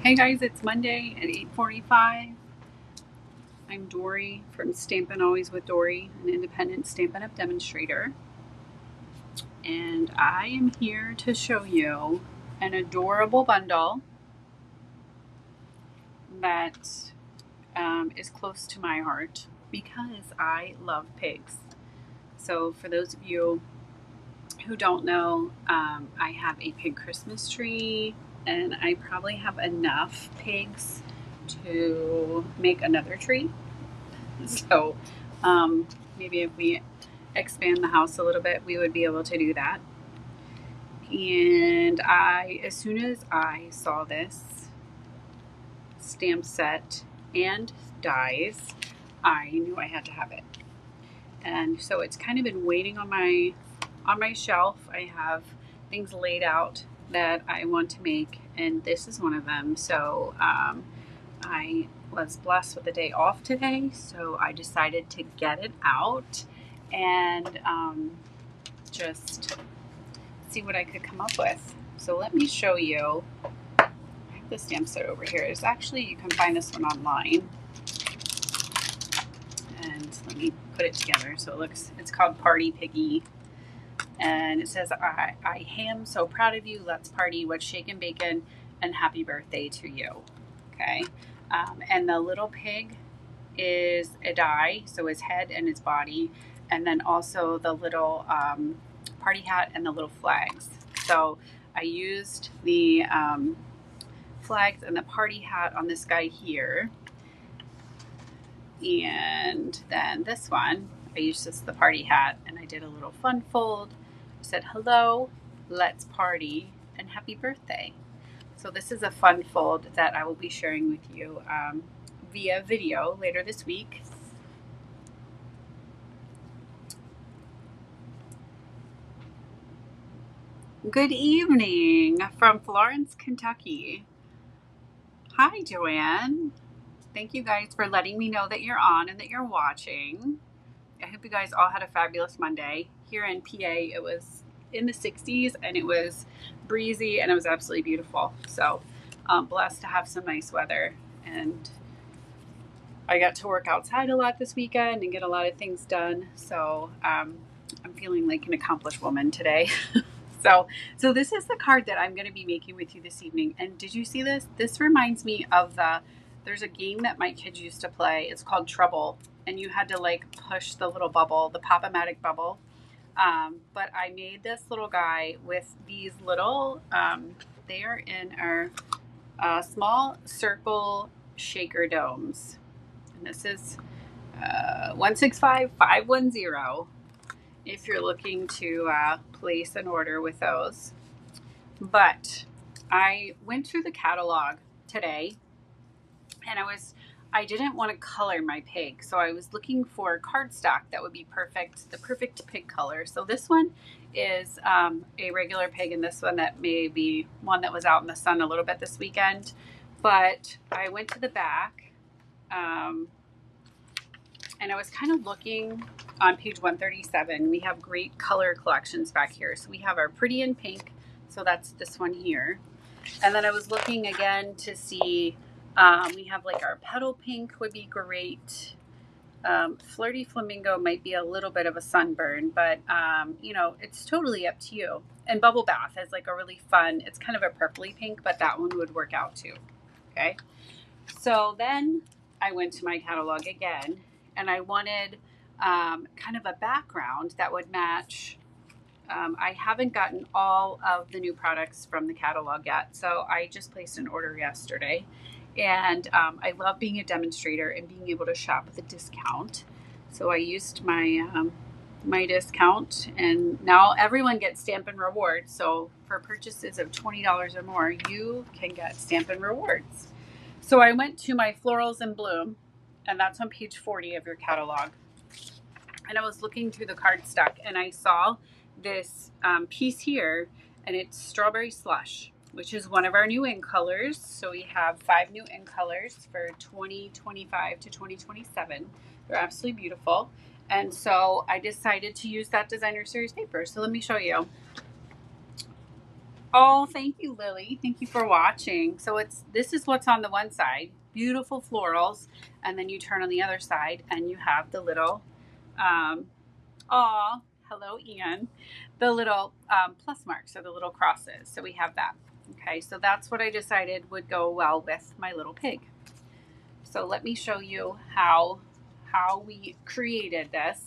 Hey guys, it's Monday at 8:45. I'm Dory from Stampin' Always with Dory, an independent Stampin' Up! Demonstrator. And I am here to show you an adorable bundle that is close to my heart because I love pigs. So for those of you who don't know, I have a pig Christmas tree and I probably have enough pigs to make another tree. So maybe if we expand the house a little bit, we would be able to do that. And as soon as I saw this stamp set and dies, I knew I had to have it. And so it's kind of been waiting on my shelf. I have things laid out that I want to make, and this is one of them. So I was blessed with a day off today, so I decided to get it out and just see what I could come up with. So let me show you. I have the stamp set over here. It's actually, you can find this one online. And let me put it together so it looks, it's called Party Piggy. And it says, I am so proud of you. Let's party. What's shaken bacon and happy birthday to you. Okay. And the little pig is a die, so his head and his body, and then also the little party hat and the little flags. So I used the flags and the party hat on this guy here, and then this one I used just the party hat, and I did a little fun fold. I said hello, let's party, and happy birthday. So this is a fun fold that I will be sharing with you via video later this week. Good evening from Florence, Kentucky. Hi, Joanne. Thank you guys for letting me know that you're on and that you're watching. I hope you guys all had a fabulous Monday. Here in PA, it was in the 60s and it was breezy and it was absolutely beautiful. So I'm blessed to have some nice weather, and I got to work outside a lot this weekend and get a lot of things done. So I'm feeling like an accomplished woman today. So this is the card that I'm going to be making with you this evening. And did you see this? This reminds me of there's a game that my kids used to play. It's called Trouble. And you had to like push the little bubble, the Pop-O-Matic bubble. But I made this little guy with these little, they are in our small circle shaker domes. And this is 165510 if you're looking to place an order with those. But I went through the catalog today, and I didn't want to color my pig, so I was looking for cardstock that would be perfect, the perfect pig color. So this one is a regular pig, and this one that may be one that was out in the sun a little bit this weekend. But I went to the back, and I was kind of looking on page 137. We have great color collections back here. So we have our Pretty in Pink. So that's this one here. And then I was looking again to see, we have like our Petal Pink would be great. Flirty Flamingo might be a little bit of a sunburn, but you know, it's totally up to you. And Bubble Bath is like a really fun, it's kind of a purpley pink, but that one would work out too. Okay. So then I went to my catalog again, and I wanted kind of a background that would match. I haven't gotten all of the new products from the catalog yet, so I just placed an order yesterday. And I love being a demonstrator and being able to shop with a discount. So I used my my discount, and now everyone gets Stampin' Rewards. So for purchases of $20 or more, you can get Stampin' Rewards. So I went to my Florals in Bloom, and that's on page 40 of your catalog. And I was looking through the cardstock, and I saw this piece here, and it's Strawberry Slush, which is one of our new in colors. So we have 5 new in colors for 2025 to 2027. They're absolutely beautiful. And so I decided to use that designer series paper. So let me show you. Oh, thank you, Lily. Thank you for watching. So this is what's on the one side, beautiful florals, and then you turn on the other side and you have the little, aw, hello, Ian, the little plus marks or the little crosses. So we have that. Okay, so that's what I decided would go well with my little pig. So let me show you how we created this.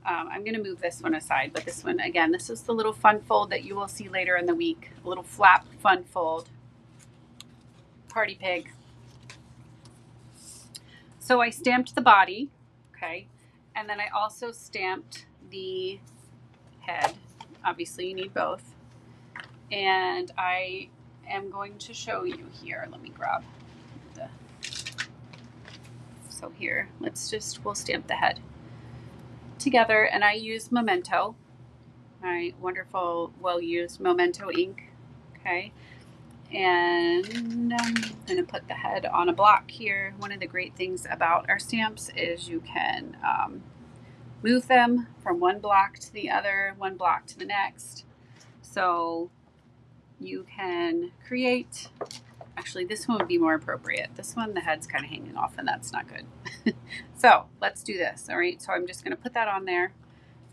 I'm going to move this one aside, but this one, again, this is the little fun fold that you will see later in the week. A little flap fun fold. Party pig. So I stamped the body, okay, and then I also stamped the head. Obviously, you need both. And I am going to show you here. Let me grab the... So here, we'll stamp the head together, and I use Memento, my wonderful, well-used Memento ink, okay? And I'm going to put the head on a block here. One of the great things about our stamps is you can move them from one block to the other, one block to the next. So you can create, actually this one would be more appropriate. This one, the head's kind of hanging off and that's not good. So let's do this, all right? So I'm just gonna put that on there.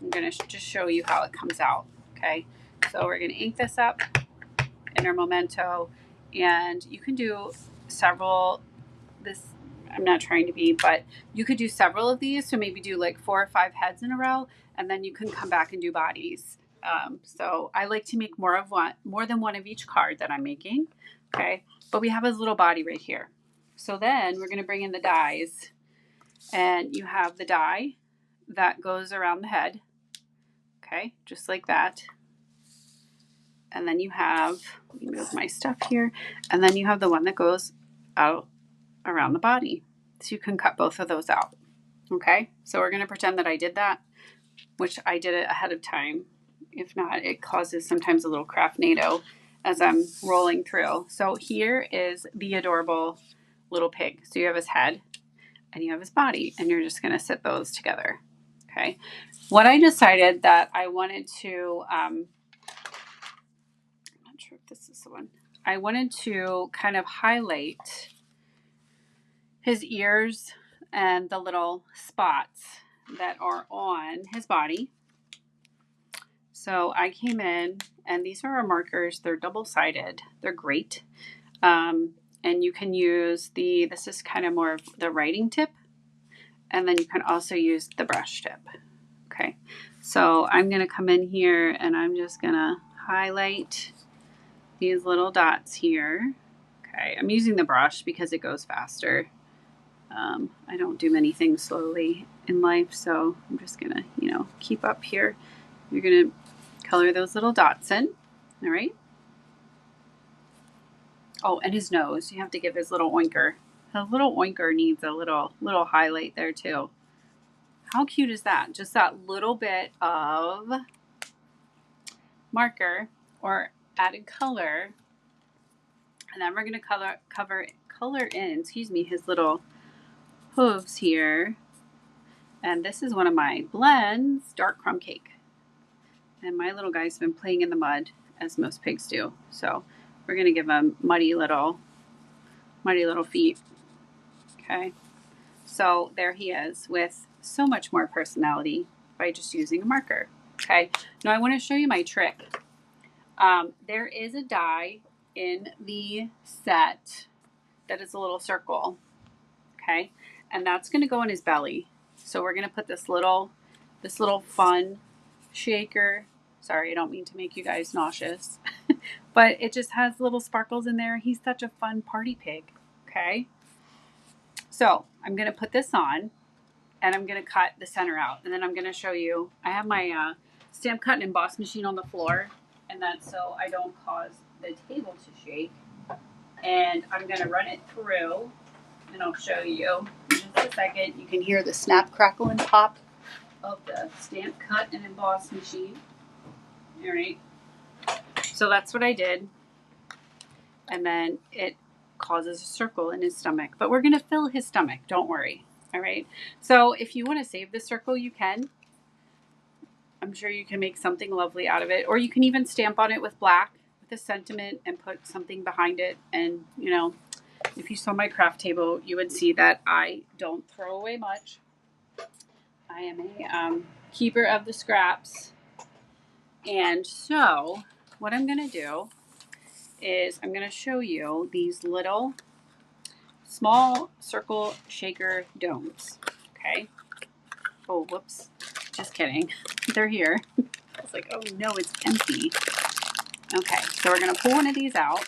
I'm gonna just show you how it comes out, okay? So we're gonna ink this up in our Memento, and you can do several, I'm not trying to be, but you could do several of these. So maybe do like 4 or 5 heads in a row, and then you can come back and do bodies. So I like to make more than one of each card that I'm making. Okay. But we have his little body right here. So then we're going to bring in the dies, and you have the die that goes around the head. Okay. Just like that. And then you have, let me move my stuff here. And then you have the one that goes out around the body. So you can cut both of those out. Okay. So we're going to pretend that I did that, which I did it ahead of time. If not, it causes sometimes a little craftnado as I'm rolling through. So here is the adorable little pig. So you have his head and you have his body, and you're just going to sit those together. Okay. What I decided that I wanted to, I'm not sure if this is the one. I wanted to kind of highlight his ears and the little spots that are on his body. So I came in, and these are our markers. They're double-sided. They're great. And you can use this is kind of more of the writing tip, and then you can also use the brush tip. Okay, so I'm going to come in here, and I'm just going to highlight these little dots here. Okay, I'm using the brush because it goes faster. I don't do many things slowly in life, so I'm just going to, keep up here. You're going to color those little dots in, all right? Oh, and his nose. You have to give his little oinker. His little oinker needs a little highlight there too. How cute is that? Just that little bit of marker or added color. And then we're going to color in, his little hooves here. And this is one of my blends, dark crumb cake. And my little guy's been playing in the mud, as most pigs do. So we're going to give him muddy little feet. Okay. So there he is with so much more personality by just using a marker. Okay. Now I want to show you my trick. There is a die in the set that is a little circle. Okay. And that's going to go in his belly. So we're going to put this little fun shaker. Sorry, I don't mean to make you guys nauseous, but it just has little sparkles in there. He's such a fun party pig. Okay. So I'm going to put this on, and I'm going to cut the center out, and then I'm going to show you. I have my stamp cut and emboss machine on the floor, and that's so I don't cause the table to shake. And I'm going to run it through, and I'll show you in just a second. You can hear the snap, crackle, and pop of the stamp cut and emboss machine. All right. So that's what I did. And then it causes a circle in his stomach. But we're going to fill his stomach. Don't worry. All right. So if you want to save the circle, you can. I'm sure you can make something lovely out of it. Or you can even stamp on it with black with a sentiment and put something behind it. And, you know, if you saw my craft table, you would see that I don't throw away much. I am a keeper of the scraps. And so what I'm going to do is I'm going to show you these little small circle shaker domes. Okay. Oh, whoops. Just kidding. They're here. I was like, oh no, it's empty. Okay, so we're going to pull one of these out.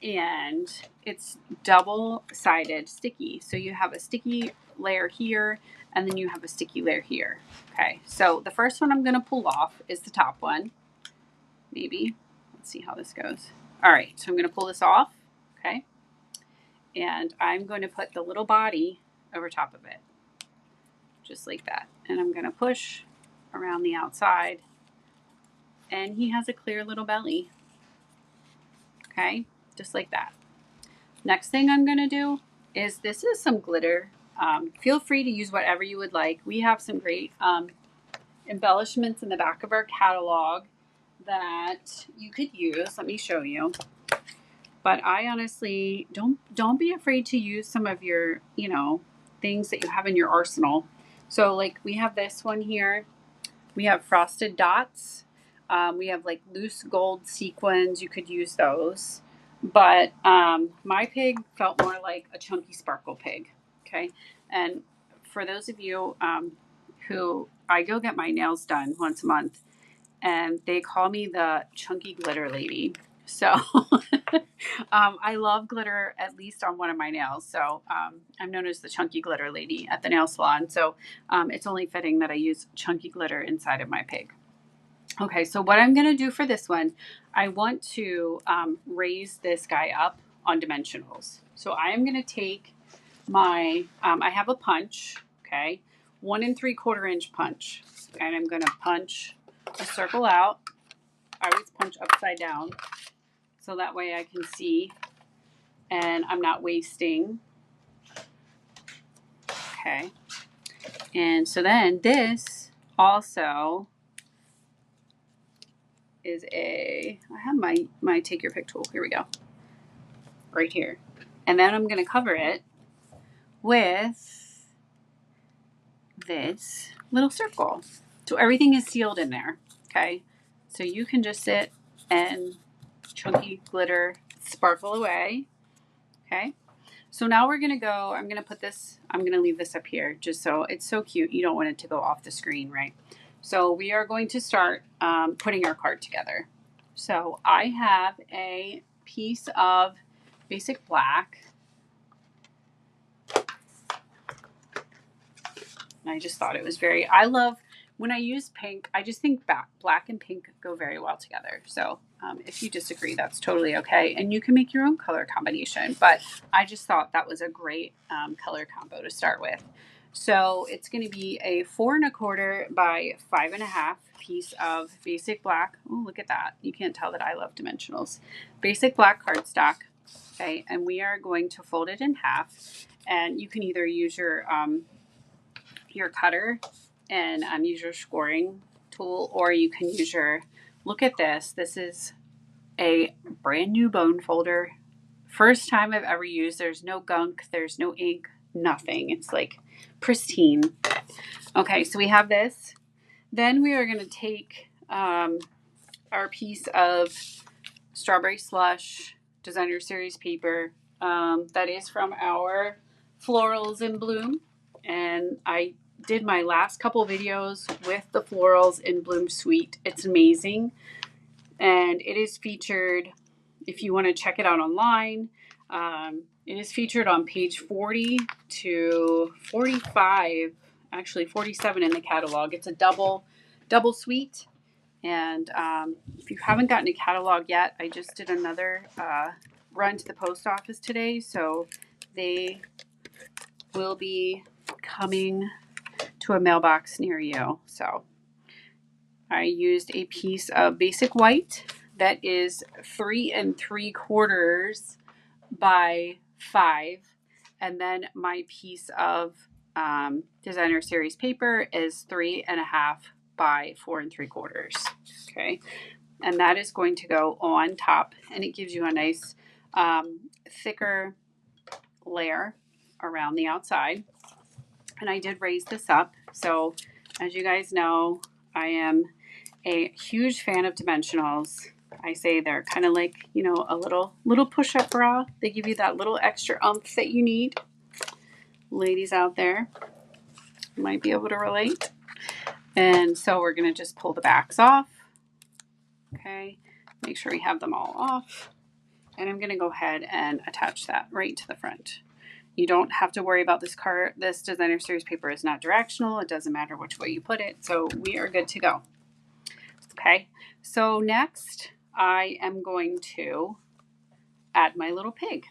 And it's double-sided sticky. So you have a sticky layer here, and then you have a sticky layer here. Okay, so the first one I'm going to pull off is the top one. Maybe. Let's see how this goes. All right, so I'm going to pull this off. Okay. And I'm going to put the little body over top of it. Just like that. And I'm going to push around the outside. And he has a clear little belly. Okay, just like that. Next thing I'm going to do is, this is some glitter. Feel free to use whatever you would like. We have some great embellishments in the back of our catalog that you could use. Let me show you. But I honestly, don't be afraid to use some of your, you know, things that you have in your arsenal. So like we have this one here. We have frosted dots. We have like loose gold sequins. You could use those. But my pig felt more like a chunky sparkle pig. Okay. And for those of you who, I go get my nails done once a month, and they call me the chunky glitter lady. So I love glitter, at least on one of my nails. So I'm known as the chunky glitter lady at the nail salon. So it's only fitting that I use chunky glitter inside of my pig. Okay, so what I'm going to do for this one, I want to raise this guy up on dimensionals. So I am going to take my, I have a punch, okay, 1 3/4 inch punch. And I'm going to punch a circle out. I always punch upside down, so that way I can see and I'm not wasting. Okay. And so then this also is I have my take your pick tool. Here we go. Right here. And then I'm going to cover it with this little circle. So everything is sealed in there. Okay. So you can just sit and chunky glitter sparkle away. Okay. So now we're going to go, I'm going to put this, I'm going to leave this up here just so it's so cute. You don't want it to go off the screen, right? So we are going to start putting our card together. So I have a piece of basic black. And I just thought it was I love, when I use pink, I just think black and pink go very well together. So if you disagree, that's totally okay. And you can make your own color combination. But I just thought that was a great color combo to start with. So it's going to be a 4 1/4 by 5 1/2 piece of basic black. Oh, look at that. You can't tell that I love dimensionals. Basic black cardstock. Okay. And we are going to fold it in half. And you can either use your cutter and use your scoring tool, or you can use your, look at this. This is a brand new bone folder. First time I've ever used. There's no gunk. There's no ink. Nothing. It's like pristine. Okay, so we have this. Then we are going to take our piece of strawberry slush designer series paper that is from our Florals in Bloom. And I did my last couple videos with the Florals in Bloom suite. It's amazing. And it is featured, if you want to check it out online, it is featured on page 40 to 45, actually 47 in the catalog. It's a double suite. And if you haven't gotten a catalog yet, I just did another run to the post office today. So they will be coming to a mailbox near you. So I used a piece of basic white that is 3 3/4 by 5. And then my piece of designer series paper is 3 1/2 by 4 3/4. Okay. and that is going to go on top, and it gives you a nice thicker layer around the outside. And I did raise this up. So as you guys know, I am a huge fan of dimensionals. I say they're kind of like, you know, a little push-up bra. They give you that little extra oomph that you need. Ladies out there might be able to relate. And so we're going to just pull the backs off. Okay, make sure we have them all off. And I'm going to go ahead and attach that right to the front. You don't have to worry about this card. This designer series paper is not directional. It doesn't matter which way you put it. So we are good to go. Okay, so next I am going to add my little pig.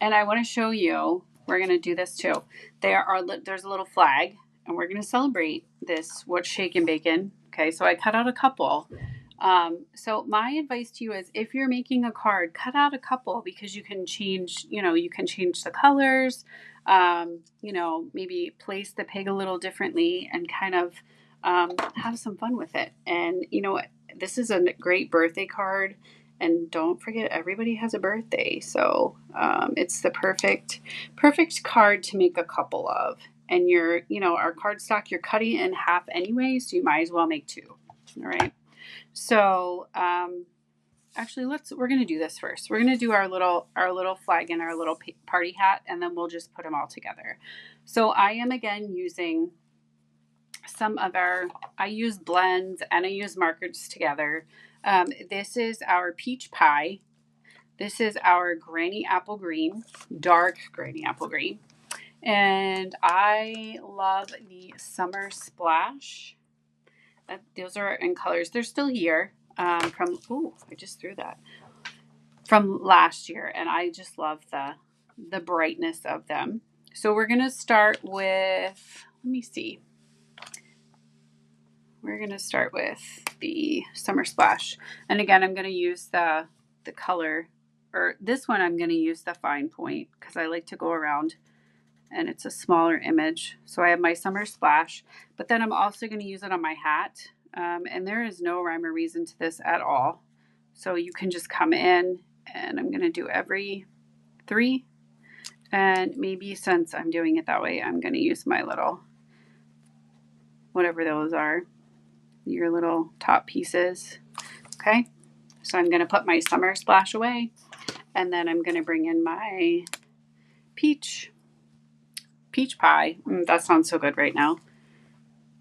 And I want to show you, we're going to do this too. There's a little flag, and we're going to celebrate this, what's shaken bacon. Okay, so I cut out a couple. So my advice to you is, if you're making a card, cut out a couple, because you can change, you can change the colors, maybe place the pig a little differently and kind of have some fun with it. And this is a great birthday card. And don't forget, everybody has a birthday. So it's the perfect card to make a couple of. And our cardstock, you're cutting it in half anyway, so you might as well make two. All right. So actually, we're going to do this first. We're going to do our little flag and our little party hat, and then we'll just put them all together. So I am again using I use blends and I use markers together. This is our peach pie. This is our granny apple green, dark granny apple green. And I love the summer splash. Those are in colors. They're still here I just threw that. From last year. And I just love the brightness of them. So we're going to start with, let me see. We're going to start with the summer splash. And again, I'm going to use the color, or this one I'm going to use the fine point, because I like to go around and it's a smaller image. So I have my summer splash, but then I'm also going to use it on my hat. And there is no rhyme or reason to this at all. So you can just come in, and I'm going to do every 3. And maybe since I'm doing it that way, I'm going to use my little, whatever those are, your little top pieces. Okay. So I'm going to put my summer splash away, and then I'm going to bring in my peach pie. That sounds so good right now.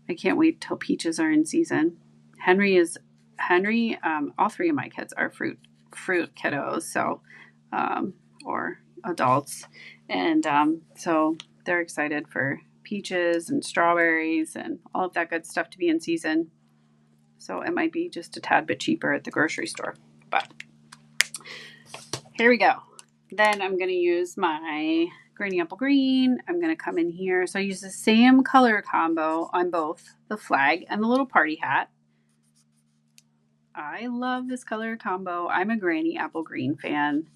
I can't wait till peaches are in season. Henry, all 3 of my kids are fruit kiddos, so, or adults. And, so they're excited for peaches and strawberries and all of that good stuff to be in season. So it might be just a tad bit cheaper at the grocery store, but here we go. Then I'm going to use my granny apple green. I'm going to come in here. So I use the same color combo on both the flag and the little party hat. I love this color combo. I'm a granny apple green fan.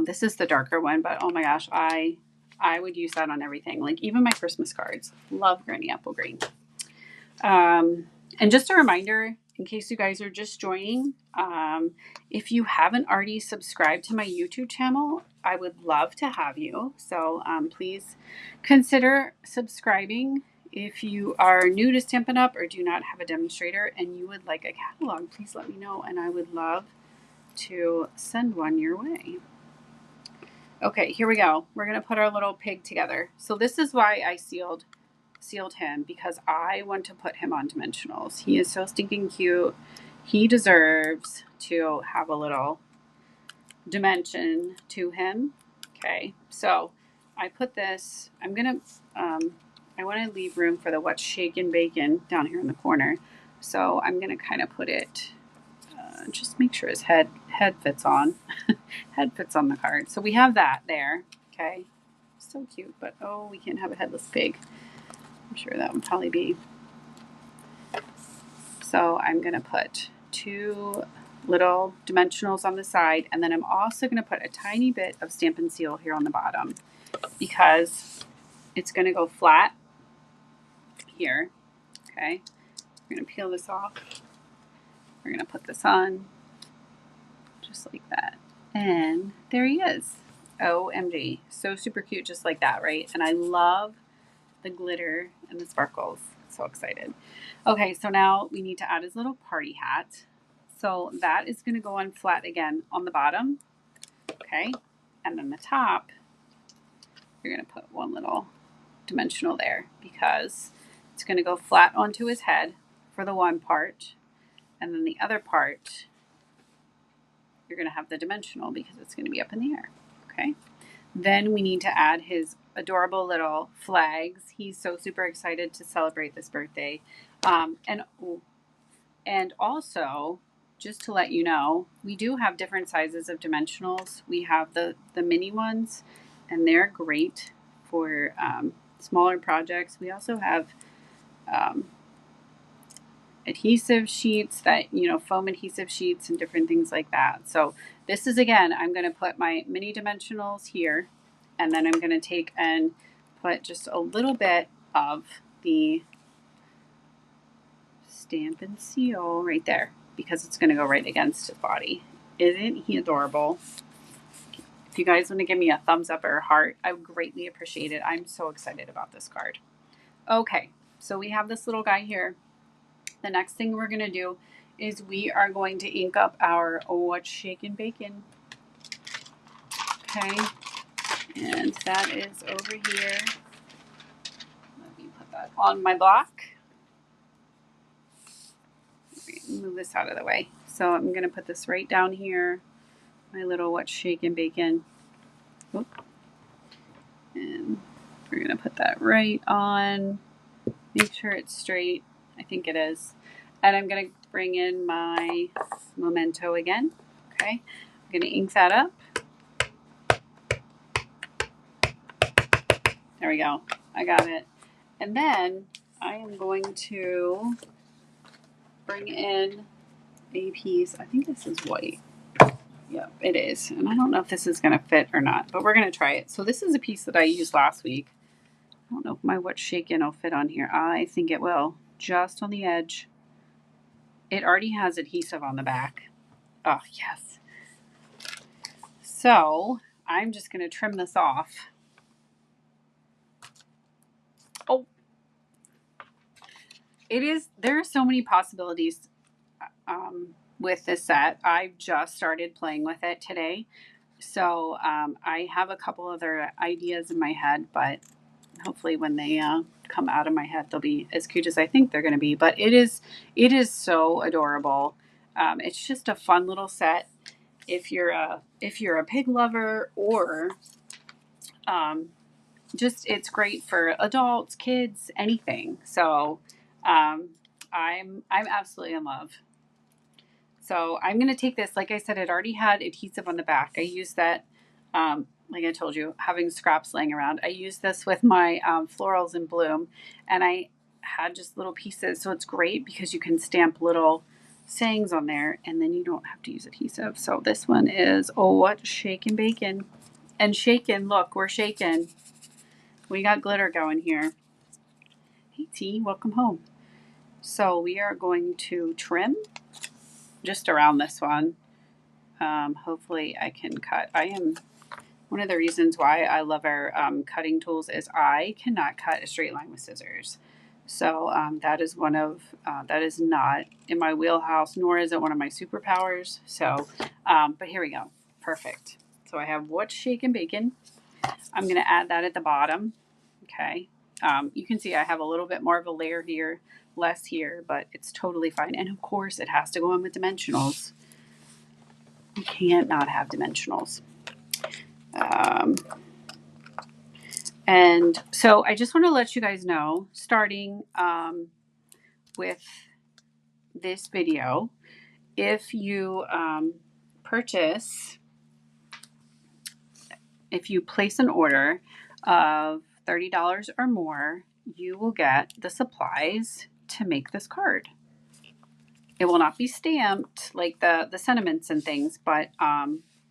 This is the darker one, but oh my gosh, I would use that on everything. Like even my Christmas cards. Love granny apple green. And just a reminder, in case you guys are just joining, if you haven't already subscribed to my YouTube channel, I would love to have you. So please consider subscribing. If you are new to Stampin' Up! Or do not have a demonstrator and you would like a catalog, please let me know, and I would love to send one your way. Okay, here we go. We're going to put our little pig together. So this is why I sealed him, because I want to put him on dimensionals. He is so stinking cute. He deserves to have a little dimension to him. Okay, so I put this, I want to leave room for the what's shaken bacon down here in the corner. So I'm going to kind of put it, just make sure his head fits on. Head fits on the card. So we have that there. Okay, so cute, but oh, we can't have a headless pig. I'm sure that would probably be. So I'm going to put 2 little dimensionals on the side, and then I'm also going to put a tiny bit of Stampin' Seal here on the bottom, because it's going to go flat here. Okay, we're going to peel this off. we're going to put this on just like that. And there he is. OMG. So super cute, just like that, right? And I love the glitter and the sparkles. So excited. Okay, so now we need to add his little party hat. So that is going to go on flat again on the bottom. Okay, and then the top, you're going to put one little dimensional there because it's going to go flat onto his head for the one part. And then the other part, you're going to have the dimensional because it's going to be up in the air. Okay. Then we need to add his adorable little flags. He's so super excited to celebrate this birthday. And also, just to let you know, we do have different sizes of dimensionals. We have the mini ones, and they're great for smaller projects. We also have adhesive sheets that, foam adhesive sheets and different things like that. So this is, again, I'm going to put my mini dimensionals here, and then I'm going to take and put just a little bit of the Stampin' seal right there because it's going to go right against his body. Isn't he adorable? If you guys want to give me a thumbs up or a heart, I would greatly appreciate it. I'm so excited about this card. Okay, so we have this little guy here. The next thing we're going to do is we are going to ink up our What's Shakin' Bacon. Okay, and that is over here. Let me put that on my block. Move this out of the way. So I'm going to put this right down here, my little What's Shakin' Bacon. Oop. And we're going to put that right on. Make sure it's straight. I think it is. And I'm going to bring in my Memento again. Okay. I'm going to ink that up. There we go. I got it. And then I am going to bring in a piece. I think this is white. Yep, it is. And I don't know if this is going to fit or not, but we're going to try it. So this is a piece that I used last week. I don't know if my What's Shakin' will fit on here. I think it will. Just on the edge. It already has adhesive on the back. Oh, yes. So I'm just going to trim this off. Oh, there are so many possibilities with this set. I just started playing with it today. So I have a couple other ideas in my head, but hopefully when they come out of my head, they'll be as cute as I think they're going to be. But it is so adorable. It's just a fun little set. If you're a pig lover, or just it's great for adults, kids, anything. So I'm absolutely in love. So I'm going to take this. Like I said, it already had adhesive on the back. I used that, like I told you, having scraps laying around. I used this with my florals in bloom, and I had just little pieces. So it's great because you can stamp little sayings on there, and then you don't have to use adhesive. So this one is What's Shakin' Bacon. And shaken, look, we're shaking. We got glitter going here. Hey T, welcome home. So we are going to trim just around this one. Hopefully I can cut. One of the reasons why I love our cutting tools is I cannot cut a straight line with scissors. So that is that is not in my wheelhouse, nor is it one of my superpowers. So, but here we go. Perfect. So I have What's Shakin' Bacon. I'm going to add that at the bottom. Okay. You can see I have a little bit more of a layer here, less here, but it's totally fine. And of course it has to go in with dimensionals. You can't not have dimensionals. And so I just want to let you guys know, starting with this video, if you if you place an order of $30 or more, you will get the supplies to make this card. It will not be stamped like the sentiments and things, but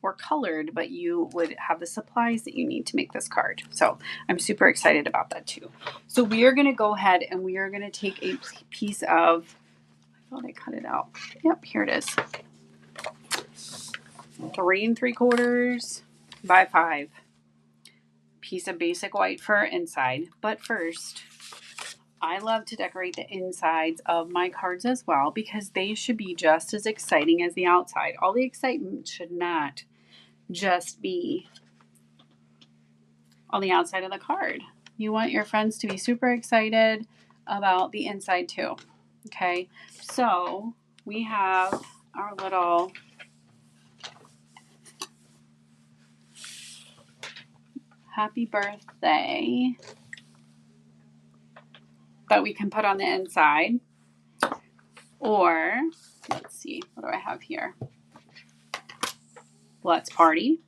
or colored, but you would have the supplies that you need to make this card. So I'm super excited about that too. So we are going to go ahead and we are going to take a piece of, thought I cut it out. Yep, here it is. 3 3/4 by 5. Piece of basic white fur inside. But first, I love to decorate the insides of my cards as well because they should be just as exciting as the outside. All the excitement should not just be on the outside of the card. You want your friends to be super excited about the inside too. Okay, so we have our little happy birthday that we can put on the inside. Or, let's see, what do I have here? Let's party.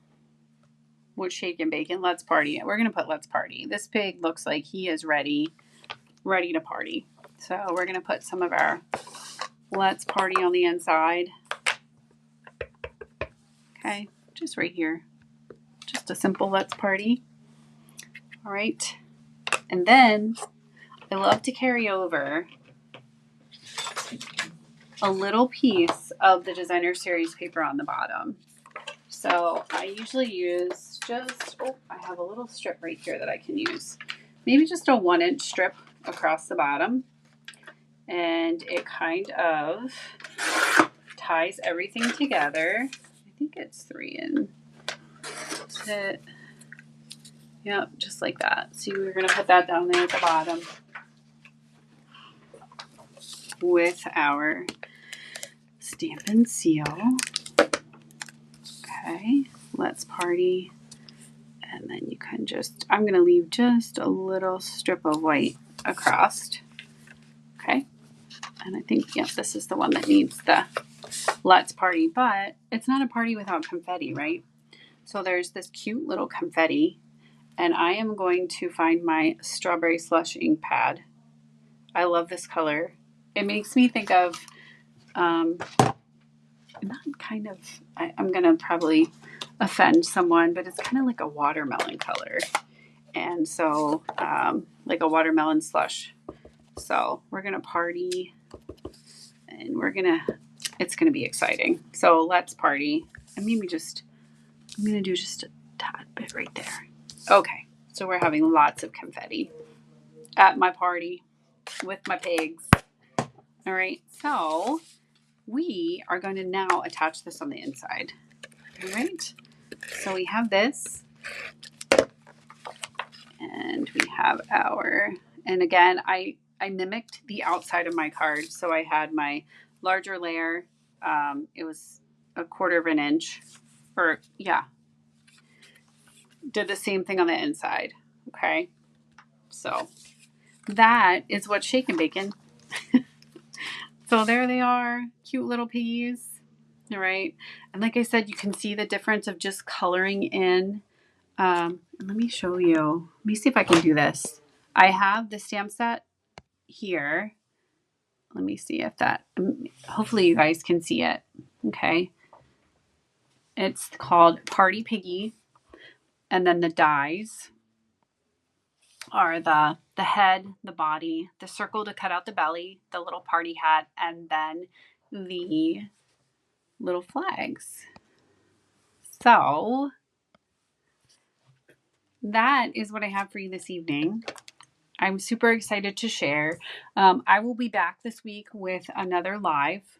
With shake and bacon. Let's party. We're going to put let's party. This pig looks like he is ready to party. So we're going to put some of our let's party on the inside. Okay, just right here. Just a simple let's party. All right. And then I love to carry over a little piece of the designer series paper on the bottom. So I usually use just, I have a little strip right here that I can use. Maybe just a 1-inch strip across the bottom. And it kind of ties everything together. I think it's 3 in. That's it. Yep, just like that. See, we're going to put that down there at the bottom with our Stampin' seal. Okay, let's party. And then you can just, I'm going to leave just a little strip of white across. Okay, and I think, yeah, this is the one that needs the let's party, but it's not a party without confetti, right? So there's this cute little confetti, and I am going to find my strawberry slush ink pad. I love this color. It makes me think of, I'm going to probably offend someone, but it's kind of like a watermelon color. And so, like a watermelon slush. So we're going to party and it's going to be exciting. So let's party. And maybe I'm going to do just a tad bit right there. Okay. So we're having lots of confetti at my party with my pigs. All right. So we are going to now attach this on the inside. All right. So we have this. And we have and again, I mimicked the outside of my card. So I had my larger layer. It was 1/4 inch. Did the same thing on the inside. Okay. So that is what's shake and bacon. So there they are. Cute little piggies. All right. And like I said, you can see the difference of just coloring in. Let me show you. Let me see if I can do this. I have the stamp set here. Let me see if hopefully you guys can see it. Okay. It's called Party Piggy. And then the dies are the head, the body, the circle to cut out the belly, the little party hat, and then the little flags. So that is what I have for you this evening. I'm super excited to share. I will be back this week with another live,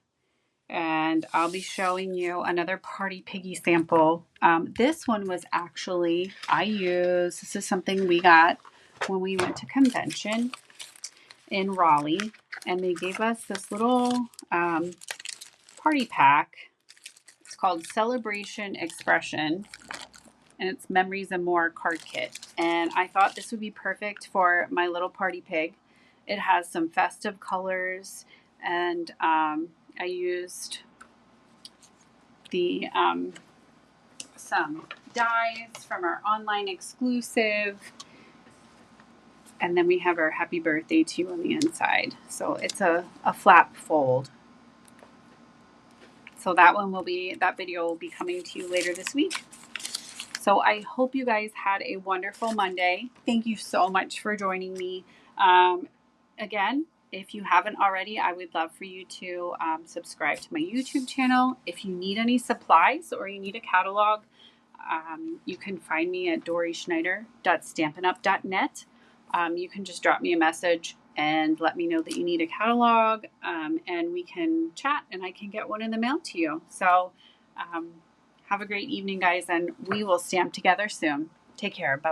and I'll be showing you another Party Piggy sample. This one was actually, this is something we got when we went to convention in Raleigh, and they gave us this little party pack. It's called Celebration Expression, and it's Memories and More card kit. And I thought this would be perfect for my little party pig. It has some festive colors, and I used some dies from our online exclusive. And then we have our happy birthday to you on the inside. So it's a flap fold. So that video will be coming to you later this week. So I hope you guys had a wonderful Monday. Thank you so much for joining me. Again, if you haven't already, I would love for you to subscribe to my YouTube channel. If you need any supplies or you need a catalog, you can find me at doryschneider.stampinup.net. You can just drop me a message and let me know that you need a catalog, and we can chat and I can get one in the mail to you. So have a great evening, guys, and we will stamp together soon. Take care. Bye.